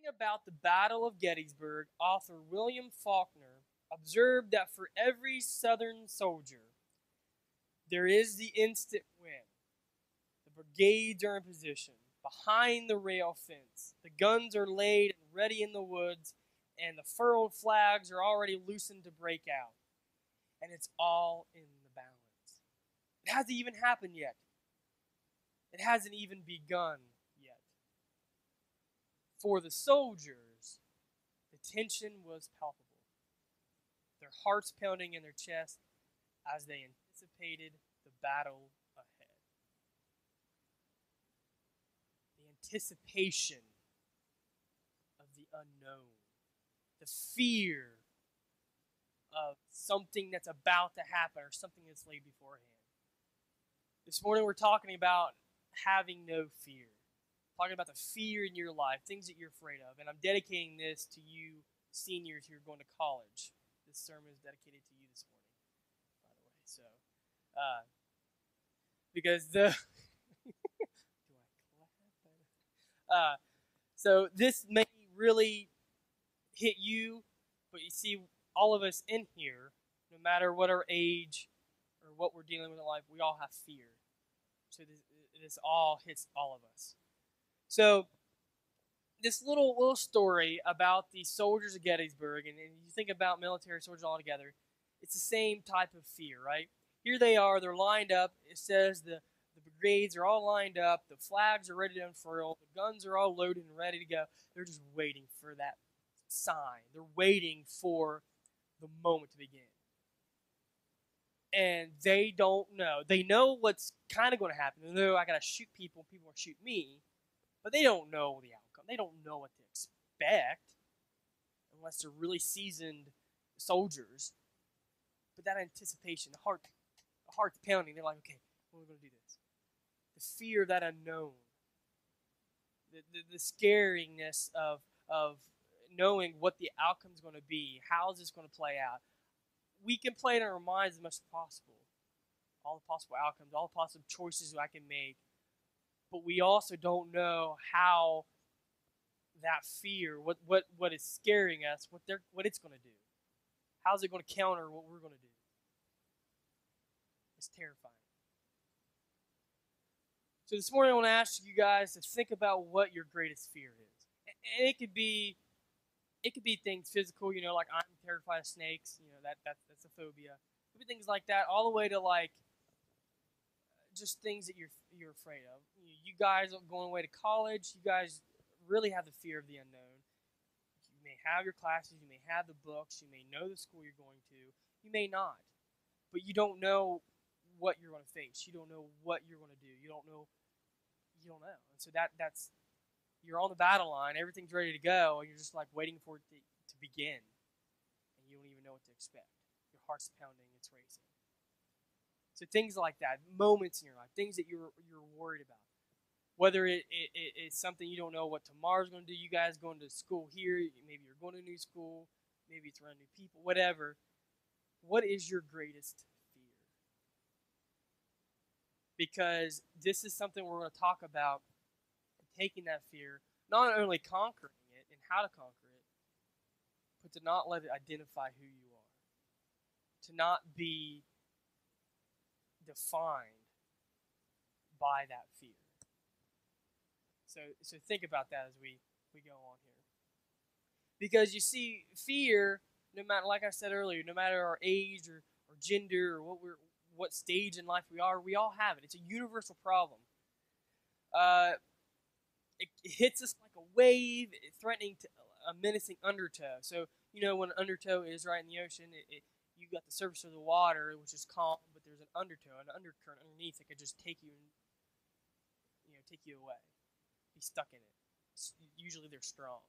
about the Battle of Gettysburg, author William Faulkner observed that for every Southern soldier, there is the instant win. The brigades are in position behind the rail fence. The guns are laid and ready in the woods, and the furled flags are already loosened to break out. And it's all in the balance. It hasn't even happened yet. It hasn't even begun yet. For the soldiers, the tension was palpable, their hearts pounding in their chest as they anticipated the battle ahead. The anticipation of the unknown, the fear of something that's about to happen or something that's laid beforehand. This morning we're talking about having no fear. Talking about the fear in your life, things that you're afraid of. And I'm dedicating this to you seniors who are going to college. This sermon is dedicated to you this morning, by the way. So, because the so this may really hit you, but you see, all of us in here, no matter what our age or what we're dealing with in life, we all have fear. So this all hits all of us. So this little story about the soldiers of Gettysburg, and you think about military soldiers all together, it's the same type of fear, right? Here they are, they're lined up. It says the brigades are all lined up, the flags are ready to unfurl, the guns are all loaded and ready to go. They're just waiting for that sign. They're waiting for the moment to begin. And they don't know. They know what's kind of going to happen. They know I got to shoot people, people will shoot me, but they don't know the outcome. They don't know what to expect unless they're really seasoned soldiers. But that anticipation, the heart's pounding. They're like, okay, when are we going to do this? The fear of that unknown, the scariness of knowing what the outcome is going to be. How is this going to play out? We can play it in our minds as much as possible. All the possible outcomes, all the possible choices I can make. But we also don't know how that fear, what is scaring us, what it's going to do. How's it going to counter what we're going to do? It's terrifying. So this morning I want to ask you guys to think about what your greatest fear is. And it could be things physical, like I'm terrified of snakes, that's a phobia. It could be things like that, all the way to like just things that you're afraid of. You guys are going away to college, you guys really have the fear of the unknown. You may have your classes, you may have the books, you may know the school you're going to, you may not. But you don't know what you're going to face. You don't know what you're going to do. You don't know. And so that's you're on the battle line, everything's ready to go, and you're just like waiting for it to begin. And you don't even know what to expect. Your heart's pounding, it's racing. So things like that, moments in your life, things that you're worried about. Whether it's something you don't know what tomorrow's going to do, you guys going to school here, maybe you're going to a new school, maybe it's around new people, whatever. What is your greatest fear? Because this is something we're going to talk about, taking that fear, not only conquering it and how to conquer it, but to not let it identify who you are. To not be defined by that fear. So think about that as we go on here. Because you see, fear, no matter, like I said earlier, no matter our age or gender or what stage in life we are, we all have it. It's a universal problem. It hits us like a wave, threatening a menacing undertow. So, when an undertow is right in the ocean, you got the surface of the water, which is calm, but there's an undertow, an undercurrent underneath that could just take you away. Be stuck in it. Usually they're strong.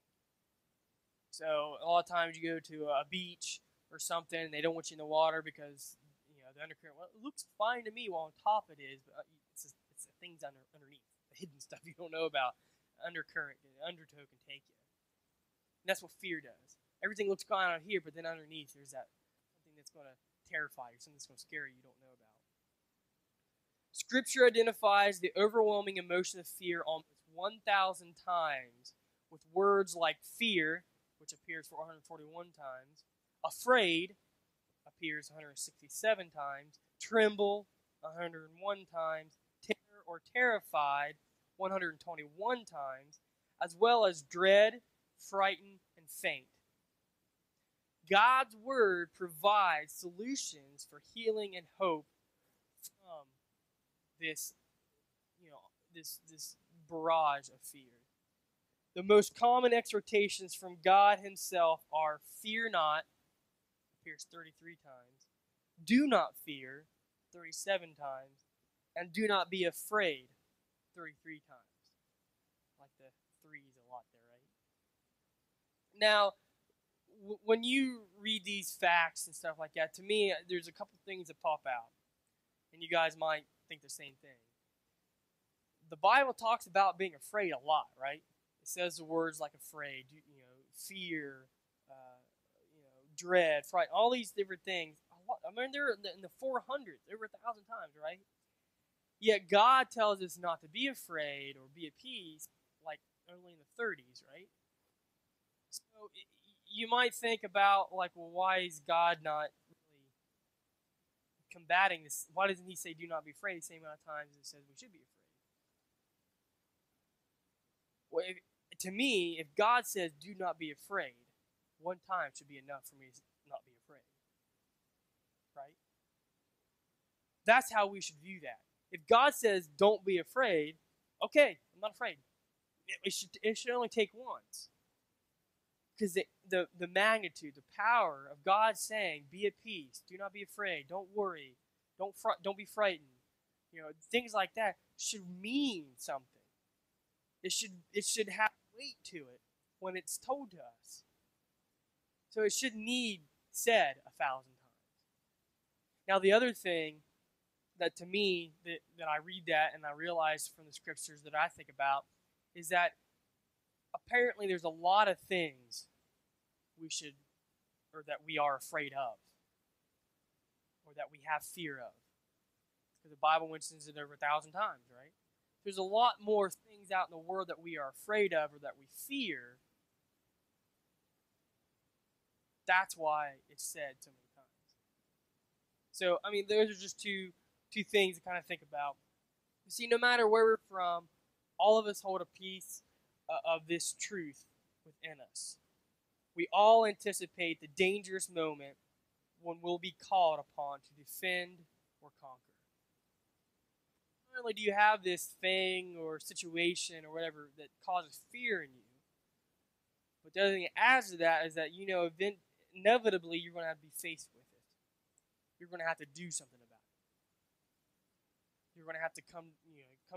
So a lot of times you go to a beach or something, and they don't want you in the water because the undercurrent. Well, it looks fine to me while on top it is, but it's the things underneath, the hidden stuff you don't know about. Undercurrent, the undertow can take you. And that's what fear does. Everything looks fine out here, but then underneath there's that something that's going to terrify you, something that's going to scare you don't know about. Scripture identifies the overwhelming emotion of fear almost 1,000 times with words like fear, which appears 441 times, afraid appears 167 times, tremble 101 times, terror or terrified 121 times, as well as dread, frighten, and faint. God's word provides solutions for healing and hope from this, this barrage of fear. The most common exhortations from God himself are fear not, appears 33 times, do not fear, 37 times, and do not be afraid, 33 times. Like the threes a lot there, right? Now, when you read these facts and stuff like that, to me, there's a couple things that pop out. And you guys might think the same thing. The Bible talks about being afraid a lot, right? It says the words like afraid, fear, dread, fright, all these different things. I mean, they're in the 400s, over 1,000 times, right? Yet God tells us not to be afraid or be at peace, like only in the 30s, right? So you might think about, like, well, why is God not really combating this? Why doesn't he say do not be afraid the same amount of times as it says we should be afraid? Well, to me, if God says do not be afraid, one time should be enough for me to not be afraid. Right? That's how we should view that. If God says don't be afraid, okay, I'm not afraid. It should only take once. Because the magnitude, the power of God saying, be at peace, do not be afraid, don't worry, don't be frightened, things like that should mean something. It should have weight to it when it's told to us. So it should need said 1,000 times. Now the other thing that to me, that I read that and I realize from the scriptures that I think about, is that apparently there's a lot of things that we are afraid of, or that we have fear of. Because the Bible mentions it over 1,000 times, right? There's a lot more things out in the world that we are afraid of or that we fear. That's why it's said so many times. So, I mean, those are just two things to kind of think about. You see, no matter where we're from, all of us hold a piece of this truth within us. We all anticipate the dangerous moment when we'll be called upon to defend or conquer. Not only do you have this thing or situation or whatever that causes fear in you, but the other thing that adds to that is that inevitably you're going to have to be faced with it. You're going to have to do something about it. You're going to have to come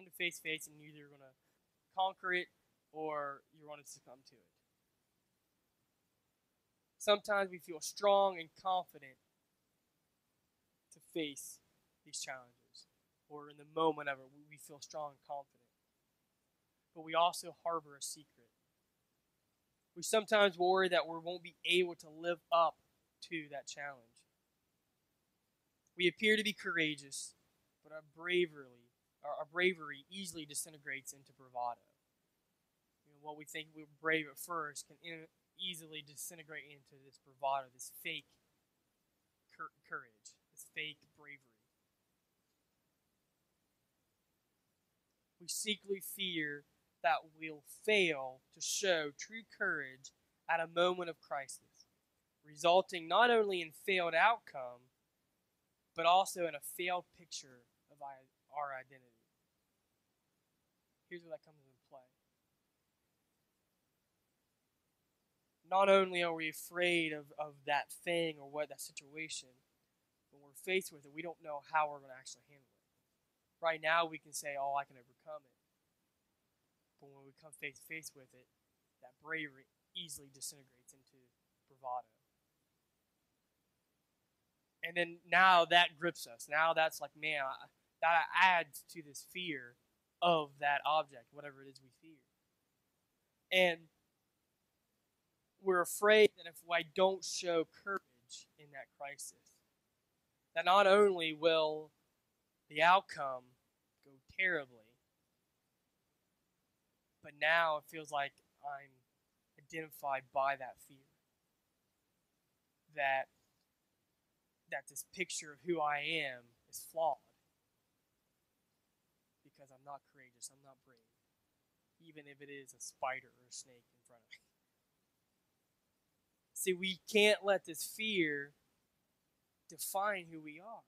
to face, and you're either going to conquer it or you're going to succumb to it. Sometimes we feel strong and confident to face these challenges, or in the moment of it, we feel strong and confident. But we also harbor a secret. We sometimes worry that we won't be able to live up to that challenge. We appear to be courageous, but our bravery easily disintegrates into bravado. What we think we're brave at first can easily disintegrate into this bravado, this fake courage, this fake bravery. We secretly fear that we'll fail to show true courage at a moment of crisis, resulting not only in failed outcome, but also in a failed picture of our identity. Here's where that comes into play. Not only are we afraid of that thing or that situation, when we're faced with it, we don't know how we're going to actually handle it. Right now, we can say, I can overcome it. But when we come face to face with it, that bravery easily disintegrates into bravado. And then now that grips us. Now that's like, man, that adds to this fear of that object, whatever it is we fear. And we're afraid that if I don't show courage in that crisis, that not only will the outcome go terribly, but now it feels like I'm identified by that fear. That this picture of who I am is flawed because I'm not courageous, I'm not brave, even if it is a spider or a snake in front of me. See, we can't let this fear define who we are.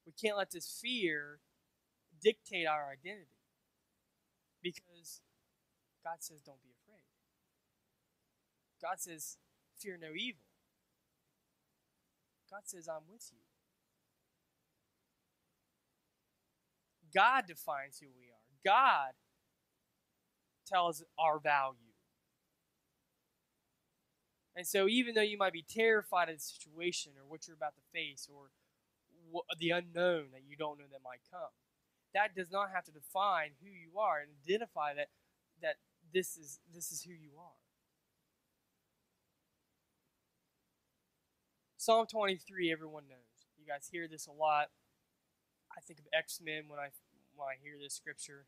We can't let this fear dictate our identity because God says, don't be afraid. God says, fear no evil. God says, I'm with you. God defines who we are. God tells our value. And so even though you might be terrified of the situation or what you're about to face or the unknown that you don't know that might come, that does not have to define who you are and identify that this is who you are. Psalm 23, everyone knows. You guys hear this a lot. I think of X-Men when I hear this scripture,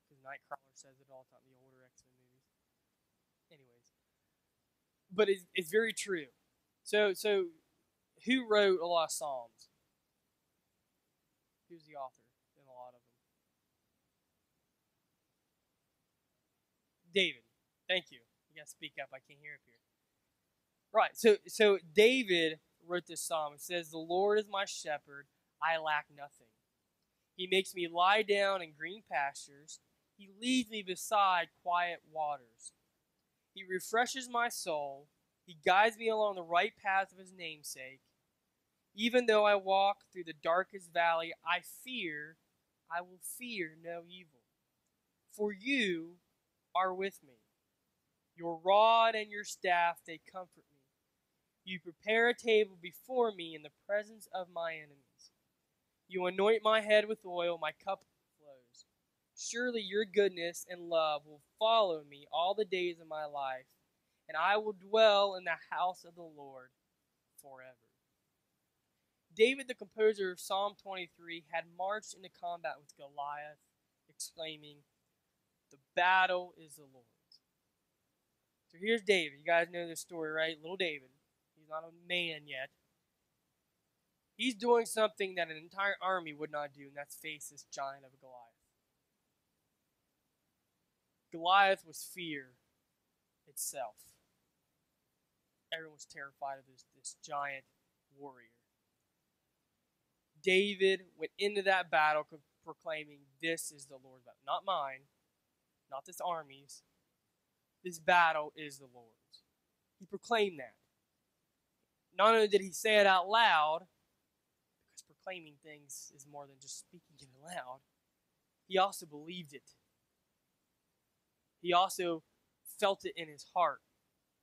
because Nightcrawler says it all the time, the older X-Men movies. Anyways, but it's very true. So who wrote a lot of Psalms? Who's the author in a lot of them? David. Thank you. You gotta speak up. I can't hear up here. Right. So David wrote this psalm. It says, "The Lord is my shepherd; I lack nothing. He makes me lie down in green pastures. He leads me beside quiet waters. He refreshes my soul. He guides me along the right path of his namesake. Even though I walk through the darkest valley, I will fear no evil. For you are with me. Your rod and your staff, they comfort me. You prepare a table before me in the presence of my enemies. You anoint my head with oil, my cup flows. Surely your goodness and love will follow me all the days of my life, and I will dwell in the house of the Lord forever." David, the composer of Psalm 23, had marched into combat with Goliath, exclaiming, "The battle is the Lord's." So here's David. You guys know this story, right? Little David. He's not a man yet. He's doing something that an entire army would not do, and that's face this giant of Goliath. Goliath was fear itself. Everyone was terrified of this giant warrior. David went into that battle proclaiming, "This is the Lord's battle. Not mine, not this army's. This battle is the Lord's." He proclaimed that. Not only did he say it out loud, because proclaiming things is more than just speaking it aloud, he also believed it. He also felt it in his heart.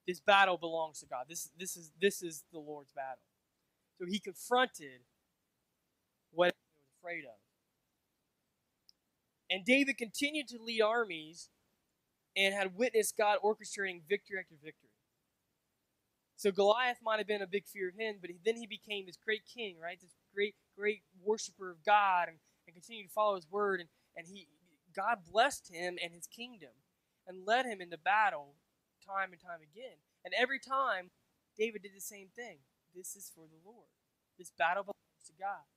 This battle belongs to God. This is the Lord's battle. So he confronted what he was afraid of. And David continued to lead armies and had witnessed God orchestrating victory after victory. So Goliath might have been a big fear of him, but then he became this great king, right? This great worshiper of God and continued to follow his word. And God blessed him and his kingdom and led him into battle time and time again. And every time, David did the same thing. This is for the Lord. This battle belongs to God.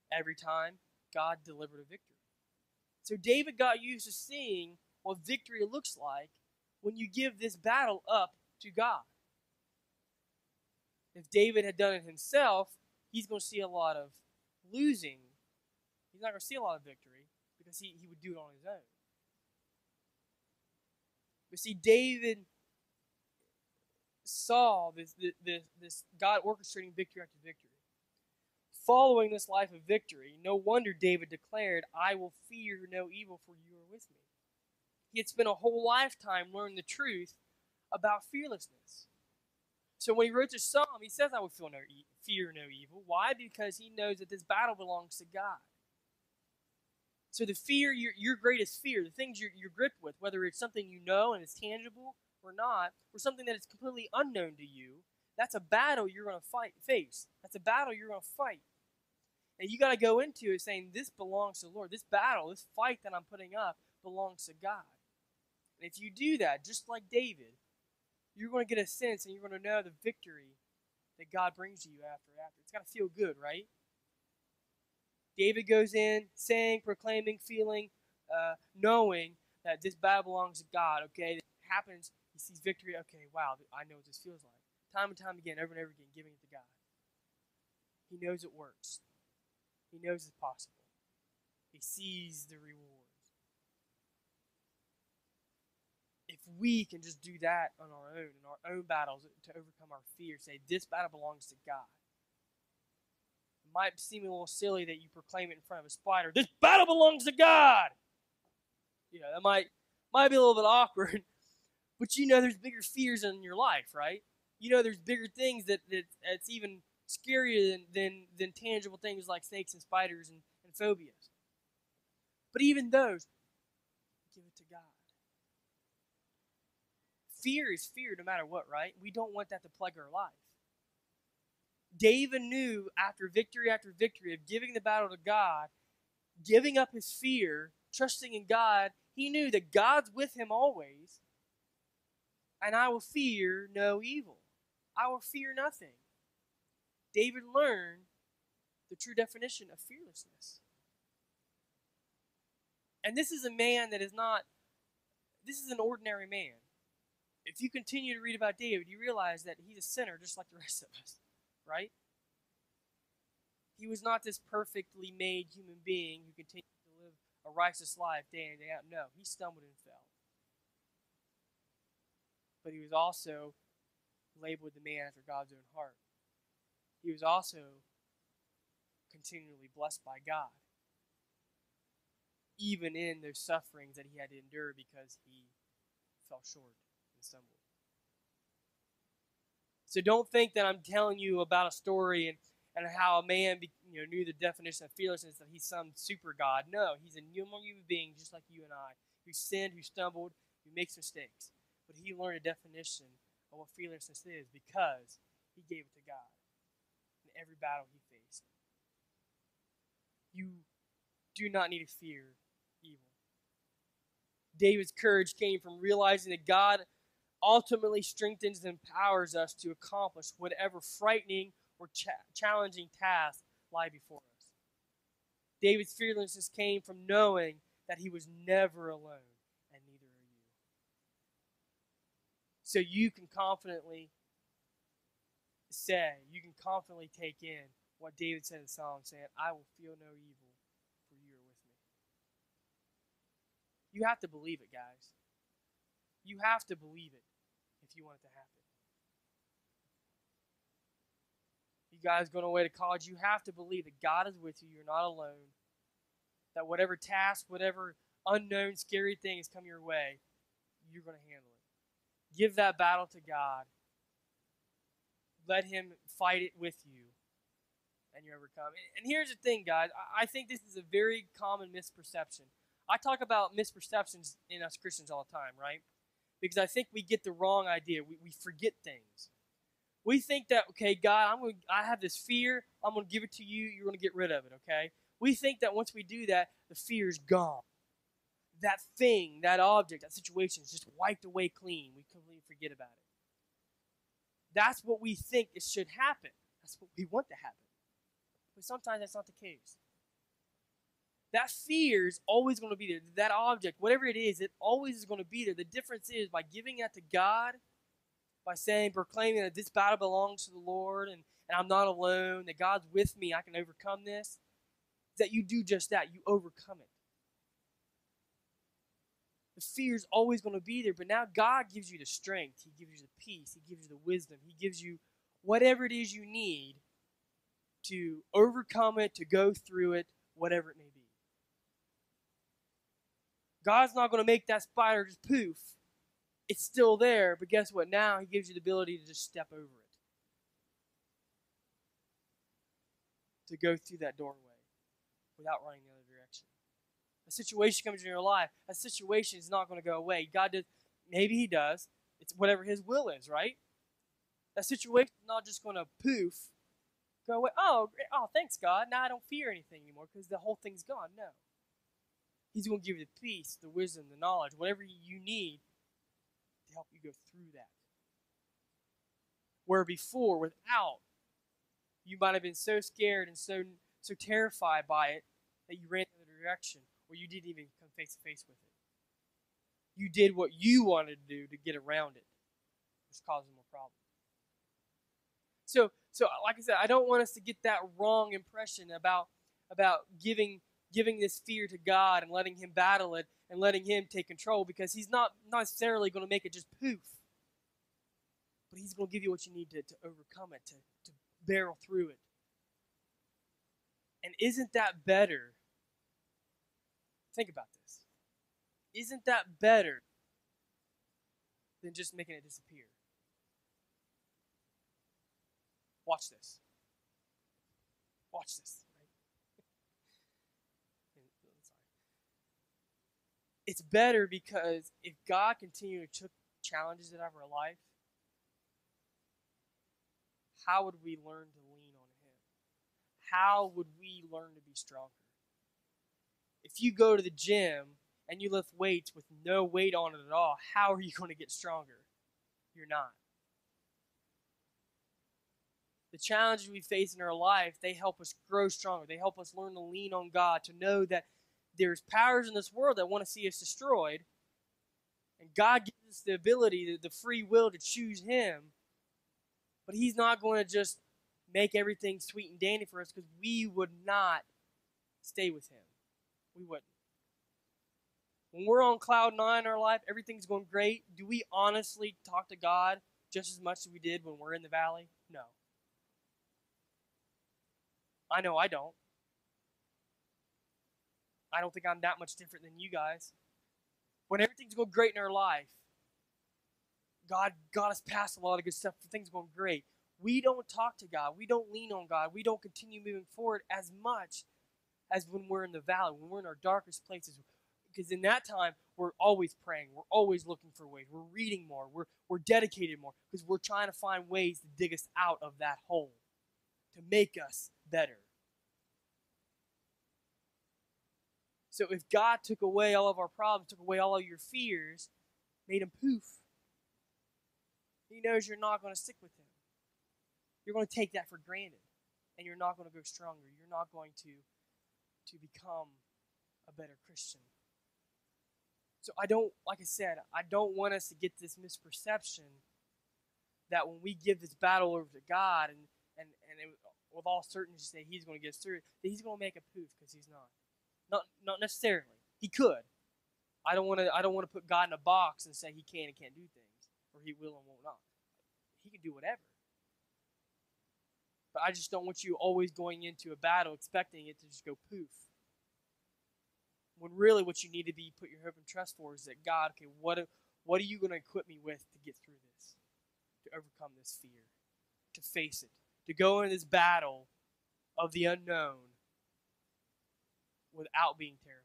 Every time, God delivered a victory. So David got used to seeing what victory looks like when you give this battle up to God. If David had done it himself, he's going to see a lot of losing. He's not going to see a lot of victory because he would do it on his own. But see, David saw this God orchestrating victory after victory. Following this life of victory, no wonder David declared, "I will fear no evil, for you are with me." He had spent a whole lifetime learning the truth about fearlessness. So when he wrote this psalm, he says, "I will fear no evil." Why? Because he knows that this battle belongs to God. So the fear, your greatest fear, the things you're gripped with, whether it's something you know and it's tangible or not, or something that is completely unknown to you, that's a battle you're going to face. That's a battle you're going to fight. And you got to go into it saying, this belongs to the Lord. This battle, this fight that I'm putting up belongs to God. And if you do that, just like David, you're going to get a sense and you're going to know the victory that God brings you after. It's got to feel good, right? David goes in saying, proclaiming, feeling, knowing that this battle belongs to God, okay? It happens, he sees victory, okay, wow, I know what this feels like. Time and time again, over and over again, giving it to God. He knows it works. He knows it's possible. He sees the rewards. If we can just do that on our own, in our own battles, to overcome our fear, say, this battle belongs to God. It might seem a little silly that you proclaim it in front of a spider. This battle belongs to God! That might be a little bit awkward, but there's bigger fears in your life, right? There's bigger things that's even scarier than tangible things like snakes and spiders and phobias. But even those, give it to God. Fear is fear no matter what, right? We don't want that to plague our life. David knew after victory of giving the battle to God, giving up his fear, trusting in God, he knew that God's with him always, and I will fear no evil. I will fear nothing. David learned the true definition of fearlessness. And this is a man this is an ordinary man. If you continue to read about David, you realize that he's a sinner just like the rest of us, right? He was not this perfectly made human being who continued to live a righteous life day in and day out. No, he stumbled and fell. But he was also labeled the man after God's own heart. He was also continually blessed by God, even in those sufferings that he had to endure because he fell short and stumbled. So don't think that I'm telling you about a story and how a man knew the definition of fearlessness, that he's some super God. No, he's a human being just like you and I, who sinned, who stumbled, who makes mistakes. But he learned a definition of what fearlessness is because he gave it to God in every battle he faced. You do not need to fear evil. David's courage came from realizing that God ultimately strengthens and empowers us to accomplish whatever frightening or challenging tasks lie before us. David's fearlessness came from knowing that he was never alone, and neither are you. So you can confidently take in what David said in Psalm, saying, I will feel no evil, for you are with me. You have to believe it, guys. You have to believe it if you want it to happen. You guys going away to college, you have to believe that God is with you. You're not alone. That whatever task, whatever unknown, scary thing has come your way, you're going to handle it. Give that battle to God. Let him fight it with you, and you overcome. And here's the thing, guys. I think this is a very common misperception. I talk about misperceptions in us Christians all the time, right? Because I think we get the wrong idea. We forget things. We think that, okay, God, I have this fear. I'm going to give it to you. You're going to get rid of it, okay? We think that once we do that, the fear is gone. That thing, that object, that situation is just wiped away clean. We completely forget about it. That's what we think it should happen. That's what we want to happen. But sometimes that's not the case. That fear is always going to be there. That object, whatever it is always is going to be there. The difference is by giving that to God, by saying, proclaiming that this battle belongs to the Lord and I'm not alone, that God's with me, I can overcome this, that you do just that. You overcome it. The fear is always going to be there, but now God gives you the strength. He gives you the peace. He gives you the wisdom. He gives you whatever it is you need to overcome it, to go through it, whatever it may be. God's not going to make that spider just poof. It's still there, but guess what? Now he gives you the ability to just step over it. To go through that doorway without running the other direction. A situation comes in your life. A situation is not going to go away. God does, maybe he does. It's whatever his will is, right? That situation is not just going to poof, go away. Oh, thanks, God. Now I don't fear anything anymore because the whole thing's gone. No. He's going to give you the peace, the wisdom, the knowledge, whatever you need help you go through that. Where before, without, you might have been so scared and so terrified by it that you ran the other direction, or you didn't even come face to face with it. You did what you wanted to do to get around it, which caused more problems. So like I said, I don't want us to get that wrong impression about giving this fear to God and letting Him battle it and letting Him take control, because He's not necessarily going to make it just poof. But He's going to give you what you need to overcome it, to barrel through it. And isn't that better? Think about this. Isn't that better than just making it disappear? Watch this. Watch this. It's better because if God continued to took challenges out of our life, how would we learn to lean on Him? How would we learn to be stronger? If you go to the gym and you lift weights with no weight on it at all, how are you going to get stronger? You're not. The challenges we face in our life, they help us grow stronger. They help us learn to lean on God, to know that there's powers in this world that want to see us destroyed, and God gives us the ability, the free will to choose Him, but He's not going to just make everything sweet and dandy for us, because we would not stay with Him. We wouldn't. When we're on cloud 9 in our life, everything's going great, do we honestly talk to God just as much as we did when we're in the valley? No. I know I don't. I don't think I'm that much different than you guys. When everything's going great in our life, God got us past a lot of good stuff, things going great, we don't talk to God. We don't lean on God. We don't continue moving forward as much as when we're in the valley, when we're in our darkest places. Because in that time, we're always praying. We're always looking for ways. We're reading more. We're dedicated more, because we're trying to find ways to dig us out of that hole, to make us better. So if God took away all of our problems, took away all of your fears, made them poof, He knows you're not going to stick with Him. You're going to take that for granted, and you're not going to go stronger. You're not going to become a better Christian. So like I said, I don't want us to get this misperception that when we give this battle over to God and with all certainty say He's going to get us through it, that He's going to make a poof, because He's not. Not necessarily. He could. I don't want to put God in a box and say He can and can't do things, or He will and won't not. He can do whatever. But I just don't want you always going into a battle expecting it to just go poof. When really what you need to be put your hope and trust for is that God, okay, what are you going to equip me with to get through this, to overcome this fear, to face it, to go into this battle of the unknown without being terrified.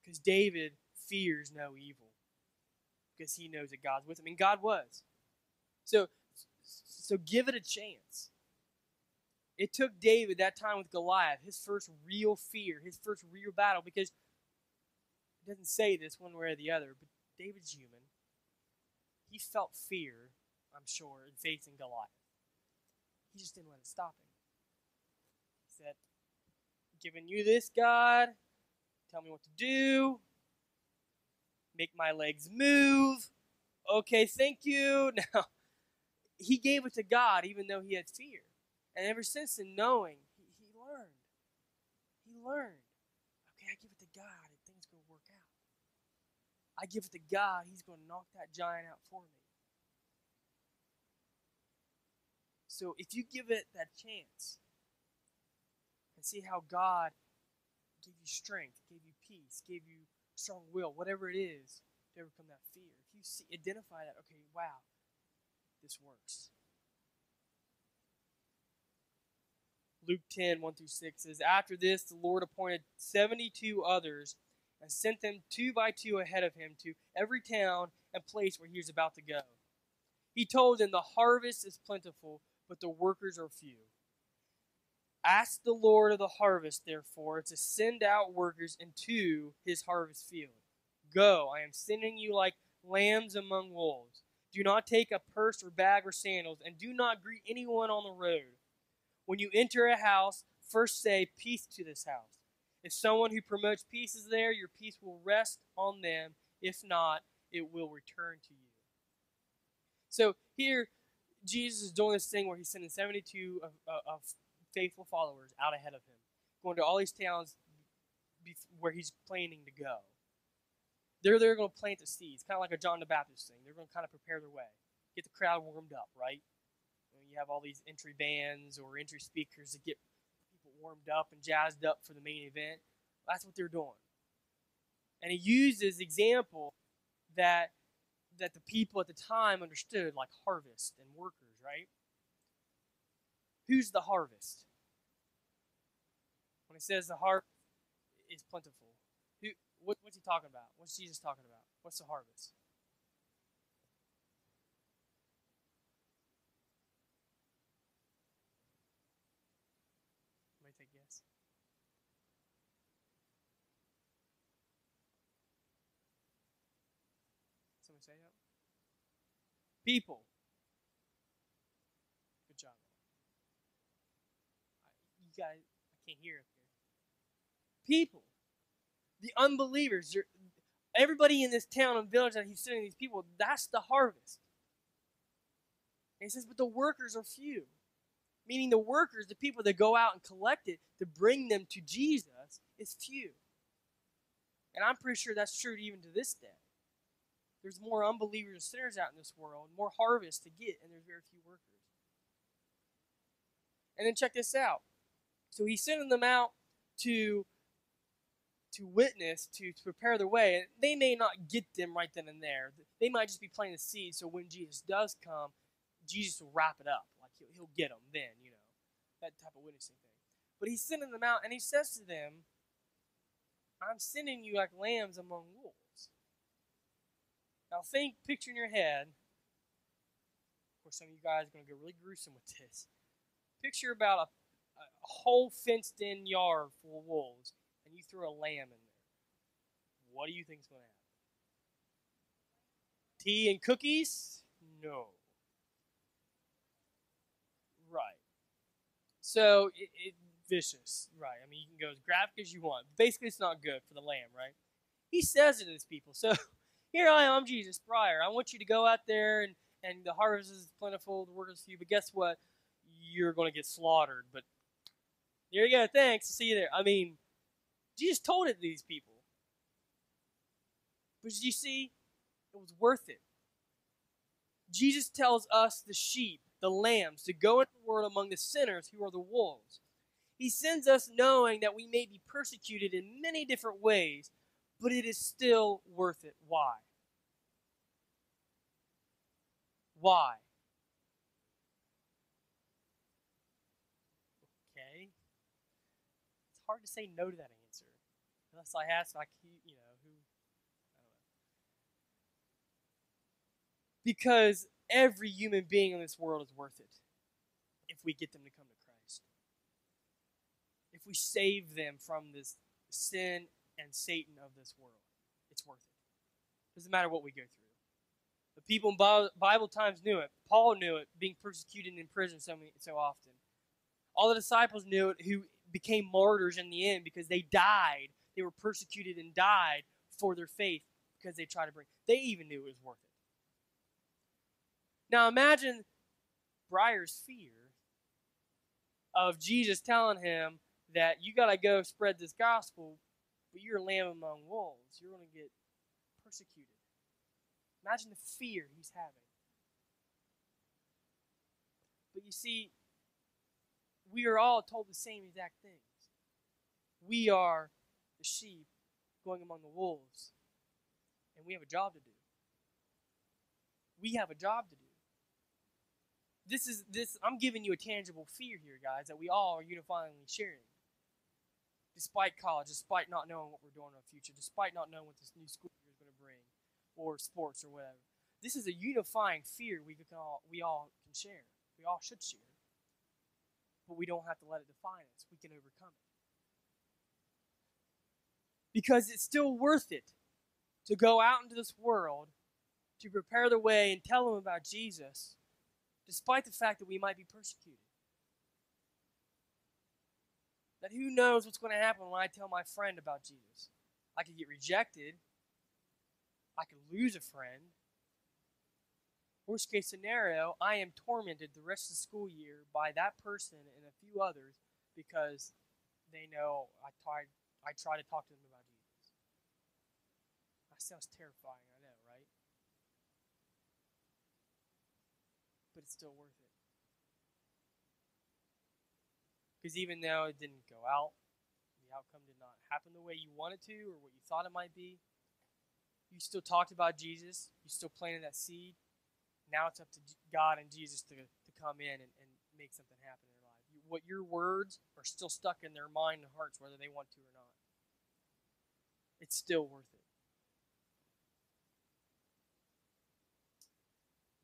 Because David fears no evil, because he knows that God's with him, and God was. So give it a chance. It took David that time with Goliath, his first real fear, his first real battle, because it doesn't say this one way or the other, but David's human. He felt fear, I'm sure, in facing Goliath. He just didn't let it stop him. He said, "Giving you this, God. Tell me what to do. Make my legs move. Okay, thank you." Now, he gave it to God even though he had fear. And ever since then, knowing, he learned. He learned. Okay, I give it to God and things going to work out. I give it to God, He's going to knock that giant out for me. So if you give it that chance and see how God gave you strength, gave you peace, gave you strong will, whatever it is, to overcome that fear. If you identify that, okay, wow, this works. Luke 10, 1-6 says, "After this, the Lord appointed 72 others and sent them 2 by 2 ahead of Him to every town and place where He was about to go. He told them, the harvest is plentiful, but the workers are few. Ask the Lord of the harvest, therefore, to send out workers into His harvest field. Go, I am sending you like lambs among wolves. Do not take a purse or bag or sandals, and do not greet anyone on the road. When you enter a house, first say, peace to this house. If someone who promotes peace is there, your peace will rest on them. If not, it will return to you. So here, Jesus is doing this thing where he's sending 72 of faithful followers out ahead of him, going to all these towns where he's planning to go. They're going to plant the seeds, kind of like a John the Baptist thing. They're going to kind of prepare their way, get the crowd warmed up, right? You have all these entry bands or entry speakers to get people warmed up and jazzed up for the main event. That's what they're doing. And he uses example that the people at the time understood, like harvest and workers, right? Who's the harvest? When it says the harvest is plentiful, what's he talking about? What's Jesus talking about? What's the harvest? Anybody take a guess? Somebody say that? People. Good job. You guys, I can't hear up here. People. The unbelievers. Everybody in this town and village that he's sending these people, that's the harvest. And he says, but the workers are few. Meaning the workers, the people that go out and collect it to bring them to Jesus, is few. And I'm pretty sure that's true even to this day. There's more unbelievers and sinners out in this world, more harvest to get, and there's very few workers. And then check this out. So he's sending them out to witness, to prepare their way. And they may not get them right then and there. They might just be planting the seed, so when Jesus does come, Jesus will wrap it up. Like he'll get them then, that type of witnessing thing. But he's sending them out, and he says to them, I'm sending you like lambs among wolves. Now picture in your head, of course some of you guys are going to go really gruesome with this. Picture about a whole fenced-in yard full of wolves, and you throw a lamb in there. What do you think is going to happen? Tea and cookies? No. Right. So, it's vicious. Right. I mean, you can go as graphic as you want. Basically, it's not good for the lamb, right? He says it to his people. So, here I am, I'm Jesus Pryor. I want you to go out there, and the harvest is plentiful, the workers few, but guess what? You're going to get slaughtered. But here you go. Thanks. See you there. I mean, Jesus told it to these people. But you see, it was worth it. Jesus tells us, the sheep, the lambs, to go into the world among the sinners who are the wolves. He sends us knowing that we may be persecuted in many different ways, but it is still worth it. Why? Why? Okay. It's hard to say no to that answer. Unless I ask, like, who, I don't know. Because every human being in this world is worth it if we get them to come to Christ. If we save them from this sin and Satan of this world, it's worth it. Doesn't matter what we go through. The people in Bible times knew it. Paul knew it, being persecuted in prison so often. All the disciples knew it, who became martyrs in the end because they died. They were persecuted and died for their faith because they tried to bring. They even knew it was worth it. Now imagine Briar's fear of Jesus telling him that you got to go spread this gospel, but you're a lamb among wolves. You're going to get persecuted. Imagine the fear he's having. But you see, we are all told the same exact things. We are the sheep going among the wolves, and we have a job to do. We have a job to do. I'm giving you a tangible fear here, guys, that we all are unifyingly sharing. Despite college, despite not knowing what we're doing in the future, despite not knowing what this new school year is going to bring, or sports or whatever. This is a unifying fear we all can share. We all should share. But we don't have to let it define us. We can overcome it. Because it's still worth it. to go out into this world to prepare the way and tell them about Jesus, despite the fact that we might be persecuted. That who knows what's going to happen when I tell my friend about Jesus. I could get rejected. I could lose a friend. Worst case scenario, I am tormented the rest of the school year by that person and a few others because they know I try to talk to them about Jesus. That sounds terrifying, I know, right? But it's still worth it. Because even though it didn't go out, the outcome did not happen the way you wanted to or what you thought it might be, you still talked about Jesus, you still planted that seed. Now it's up to God and Jesus to come in and make something happen in their life. What your words are still stuck in their mind and hearts, whether they want to or not. It's still worth it.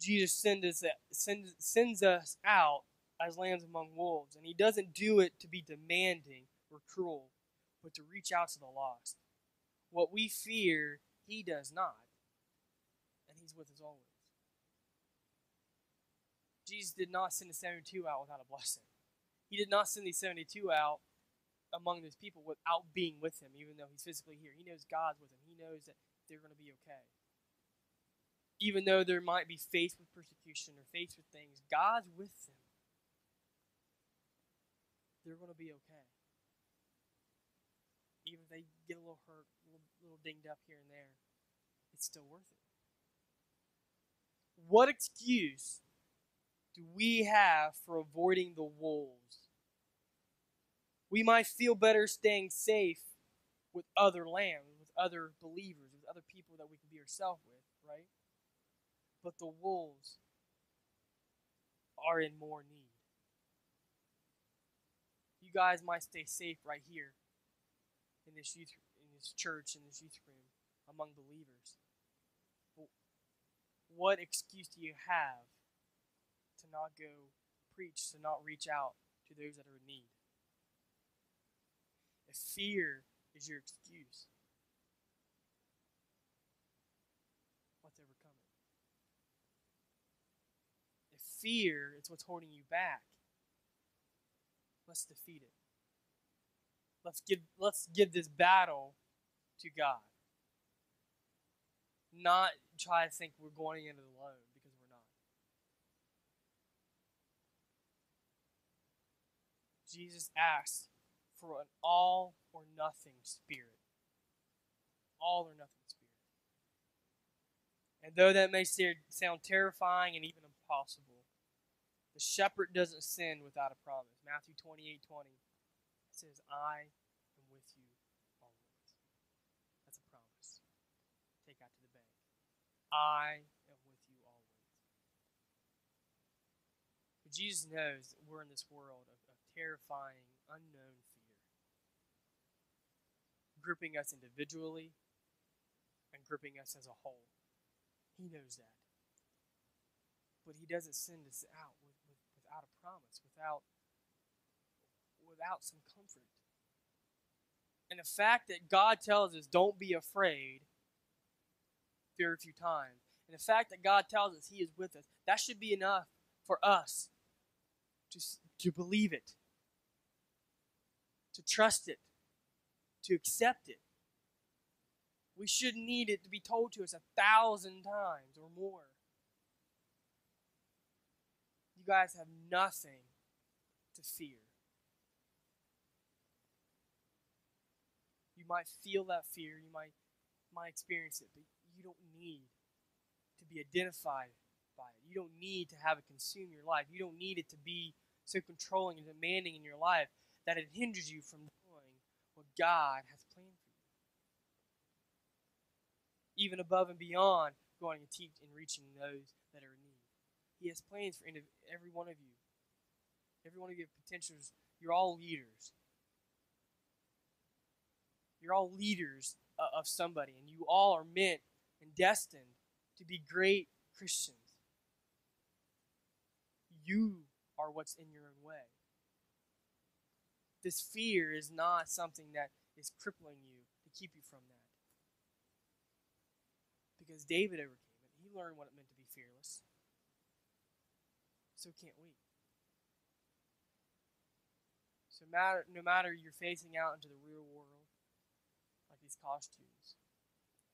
Jesus sends us out as lambs among wolves, and he doesn't do it to be demanding or cruel, but to reach out to the lost. What we fear, he does not, and he's with us always. Jesus did not send the 72 out without a blessing. He did not send these 72 out among those people without being with him, even though he's physically here. He knows God's with him. He knows that they're going to be okay. Even though they might be faced with persecution or faced with things, God's with them. They're going to be okay. Even if they get a little hurt, a little dinged up here and there, it's still worth it. What excuse do we have for avoiding the wolves? We might feel better staying safe with other lambs, with other believers, with other people that we can be ourselves with, right? But the wolves are in more need. You guys might stay safe right here in this church, in this youth room, among believers. But what excuse do you have to not go preach, to not reach out to those that are in need? If fear is your excuse, what's ever coming? If fear is what's holding you back, let's defeat it. Let's give this battle to God. Not try to think we're going into it alone, because we're not. Jesus asks for an all or nothing spirit. All or nothing spirit. And though that may sound terrifying and even impossible, the shepherd doesn't sin without a promise. Matthew 28:20 says, I am with you always. That's a promise. Take out to the bank. I am with you always. But Jesus knows that we're in this world of terrifying, unknown fear, gripping us individually and gripping us as a whole. He knows that. But he doesn't send us out without a promise, without some comfort. And the fact that God tells us, don't be afraid, very few times, and the fact that God tells us he is with us, that should be enough for us to believe it, to trust it, to accept it. We shouldn't need it to be told to us 1,000 times or more. You guys have nothing to fear. You might feel that fear, you might experience it, but you don't need to be identified by it. You don't need to have it consume your life. You don't need it to be so controlling and demanding in your life that it hinders you from doing what God has planned for you. Even above and beyond going and teach and reaching those that are in need. He has plans for every one of you. Every one of you have potentials. You're all leaders. You're all leaders of somebody, and you all are meant and destined to be great Christians. You are what's in your own way. This fear is not something that is crippling you to keep you from that. because David overcame it. He learned what it meant to be fearless. So can't we? So no matter you're facing out into the real world, like these costumes,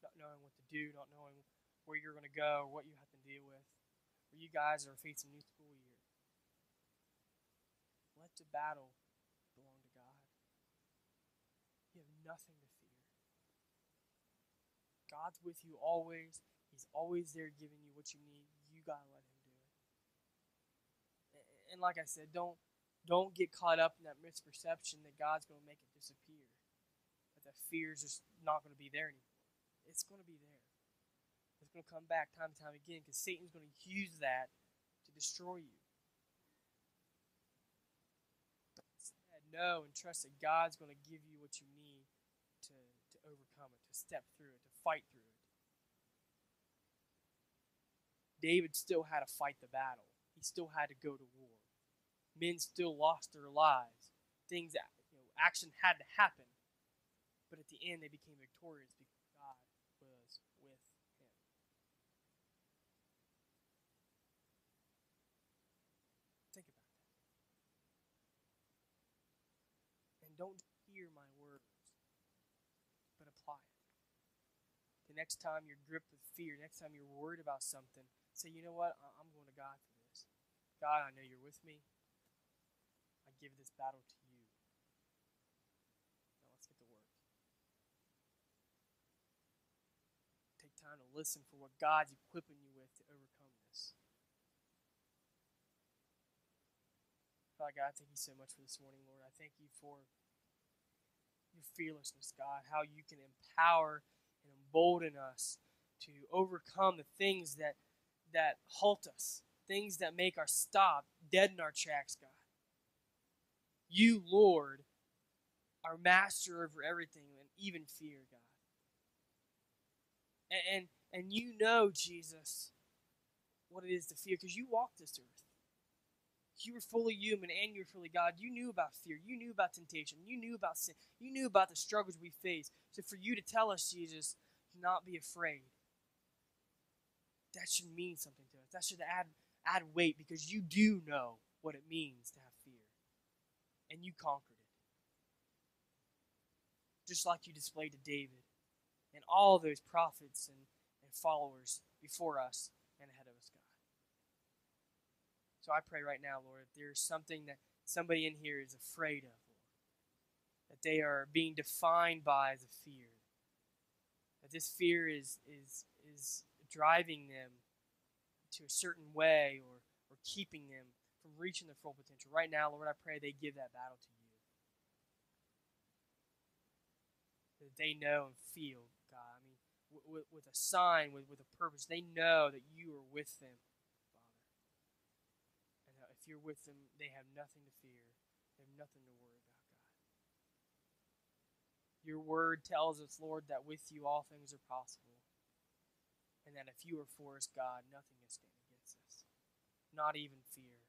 not knowing what to do, not knowing where you're going to go, or what you have to deal with, or you guys are facing a new school year, let the battle belong to God. You have nothing to fear. God's with you always. He's always there giving you what you need. You got to let him do it. And like I said, don't get caught up in that misperception that God's going to make it disappear. That fear is just not going to be there anymore. It's going to be there. It's going to come back time and time again because Satan's going to use that to destroy you. But instead, know and trust that God's going to give you what you need to overcome it, to step through it, to fight through it. David still had to fight the battle. He still had to go to war. Men still lost their lives. Things, action had to happen. But at the end, they became victorious because God was with him. Think about that. And don't hear my words, but apply it. The next time you're gripped with fear, next time you're worried about something, say, you know what? I'm going to God for this. God, I know you're with me. I give this battle to you. Now let's get to work. Take time to listen for what God's equipping you with to overcome this. Father God, I thank you so much for this morning, Lord. I thank you for your fearlessness, God, how you can empower and embolden us to overcome the things that halt us, things that make our stop dead in our tracks, God. You, Lord, are master over everything and even fear, God. And you know, Jesus, what it is to fear because you walked this earth. You were fully human and you were fully God. You knew about fear. You knew about temptation. You knew about sin. You knew about the struggles we face. So for you to tell us, Jesus, to not be afraid, that should mean something to us. That should add weight because you do know what it means to have fear. And you conquered it. Just like you displayed to David and all those prophets and followers before us and ahead of us, God. So I pray right now, Lord, if there's something that somebody in here is afraid of, Lord, that they are being defined by as a fear, that this fear is driving them to a certain way or keeping them from reaching their full potential. Right now, Lord, I pray they give that battle to you. That they know and feel, God. I mean, with a sign, with a purpose, they know that you are with them, Father. And that if you're with them, they have nothing to fear. They have nothing to worry about, God. Your word tells us, Lord, that with you all things are possible. And that if you are for us, God, nothing can stand against us. Not even fear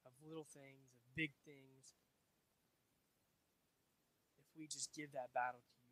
of little things, of big things. If we just give that battle to you.